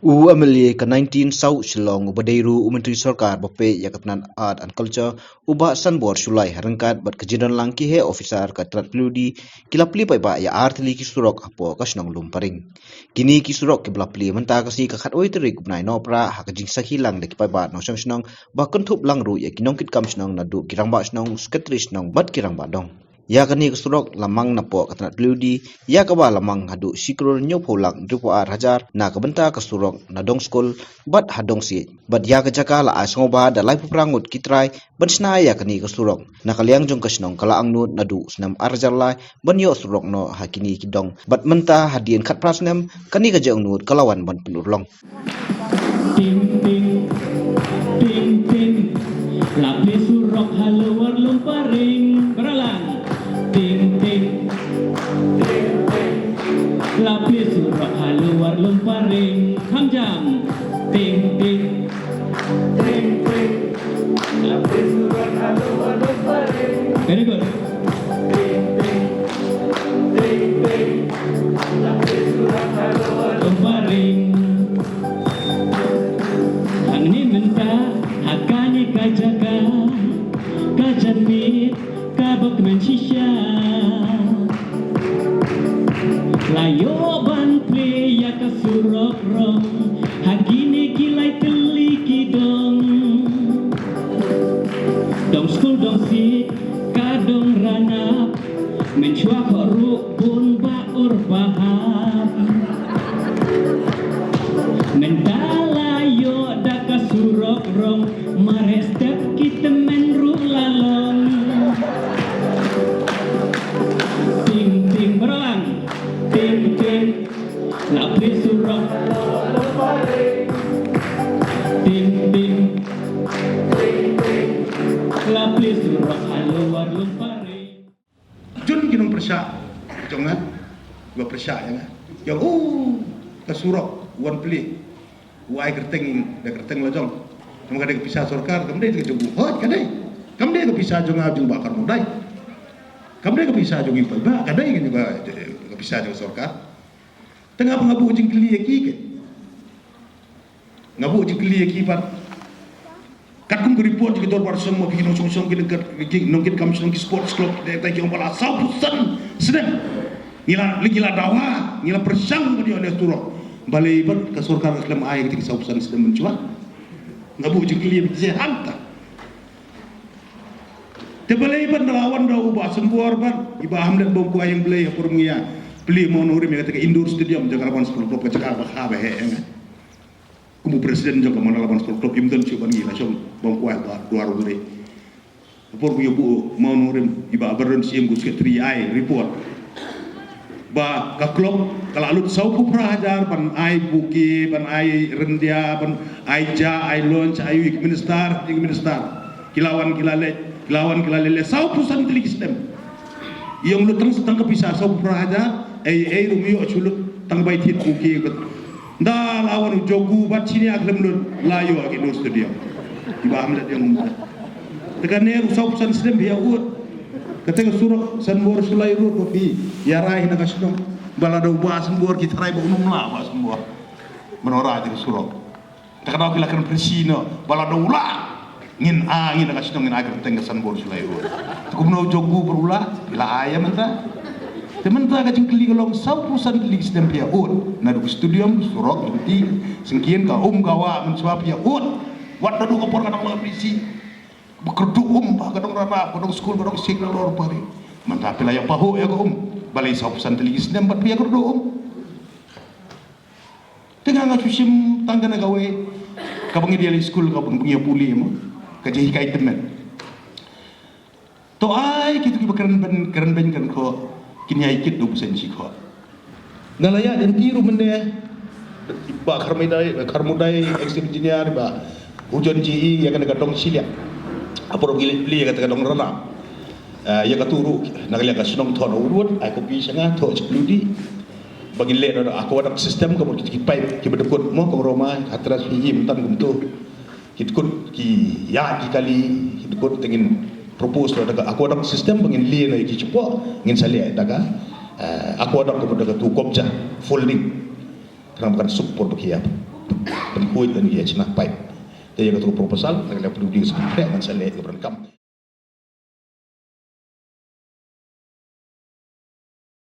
Amelie ke 19 South Shillong Ubadairu Menteri Sarkar Bape Yakatnan Art and Culture Uba Sanbor Sulai Harangkat bat kejiran langki he officer ka trat peludi kilapli pai ba ya artli ki surok apo kasnong lumparing kini ki surok ke blapli menta kasi ka khat oi terik nai no pra ha ka jing sakhi lang de ki pai ba no sang snong ba kan thup lang ru ya kinong kit kam snong na du kirang ba snong sketris snong bat kirang ba dong ya kani kesurok lamang napo katnat peludi ya kaba lamang hadu sikror nyo pholak drupo ar hajar na kabenta kesurok na dong skol bat hadong si bat ya kajaka la asngoba da lai puprangut kitrai ban sna ya kani kesurok na kaliang jong kasnong kala angnut nadu snam arjar lai ban yo surok no hakini kidong bat menta hadien khat prasnem kani kajang nut kalawan ban penurlong ting ting ting ting lapli surok haluar lumparing beralang ting ting ting ting lapli surok haluar lumparing hamjam ting ting ting ting lapli surok haluar lumparing very good ting ting ting ting lapli surok haluar lumparing Angni menta hakani kajaga kajanit kabak mensisya layo ban ple ya kasurok rong hakini kilai teliki dong dong skul dong si kadong ranap mencuak horuk pun baur paham mentalayo daka surok rong marestep kita menru lalong ting ting berulang ting ting lapri surok ting ting ting ting lapri surok haluar lumpari Jun kinong persya jangan gua persya ya yang kasurok wan pli wai kerteng da kerteng lajong kamu kada kepisah sarkar kamu dia ke hot kadai kamu dia kepisah jong ajung bakar mudai kamu dia kepisah jong impal ba kadai kan juga kepisah jong sarkar tengah ngabu jing kli ki ke ngabu jing kli ki pat kadung ko report ki dor bar semua ki no song ki nongkit kam song ki sports club de ta ki ombala sabusan sedang ngila dawa ngila persang ko dia ne turok balai ban ka surkar islam ai ketika sausan sedang mencuat ngabu jikli bi hanta te balai ban lawan da ubah sembuar ban iba hamdan bom ko ayang belai por ngia beli monori me ketika indoor stadium jaga lawan sport club ka jaga ba he kumu presiden jaga mana lawan sport club imdan ci ban ngila som bom ko ba duaru dure por bu yobu monori iba baron siem gus ketri ai report ba ka klub kalalut saupu prahajar ban ai buki ban ai rendia ban ai ja ai launch ai week minister kilawan kilale saupu santli sistem yang lu terus tang kepisah saupu prahajar ai rumio chulut tang bai tit buki da lawan jogu bat sini aglem lu layo agi no studio iba amlet yang tekan ne saupu sistem dia ut ketika surok sanbor sulai ru kopi ya rai na kasno balada ubah sanbor kita rai ba unum la ba sanbor menora di surok tak ada kilakan presino balada ula ngin angin na kasno ngin agar tengah sanbor sulai ru kumno jogu berula ila ayam menta tementa ka jingkli golong saupusan kli sistem pia ut na du studium surok inti sengkien ka gawa mensuap pia ut wat du kopor kadang la presi bekerdu kadang rana kadang skul kadang signal lor pari manta pila yang pahu ya balai saupusan teligis nem bat pia kerdu tengah ngasusim tangga na gawe kabang ideal skul kabang punya puli mo kajehi kai temen to ai kitu ki keren ben kan ko kini ai kit do busen si ko nalaya den tiru mende ba karmudai ex engineer ba hujan ji ya kan kadang silia aporo gili beli kata kadang rana ya katuru naglia ka sinong thon urut ai ko pi sanga tho chpludi bagi le do aku ada sistem ko ki pipe ki bedekut mo ko roma atras him tan gumtu kitkut ki ya ki kali kitkut tengin propose do daga aku ada sistem bangin le na ki cepo ngin salia daga aku ada ko daga tu kopja folding kram kan support kiya penhuit dan ia cenah pipe. Dia yang proposal, agak perlu di sekitar dan saya lihat keberan kam.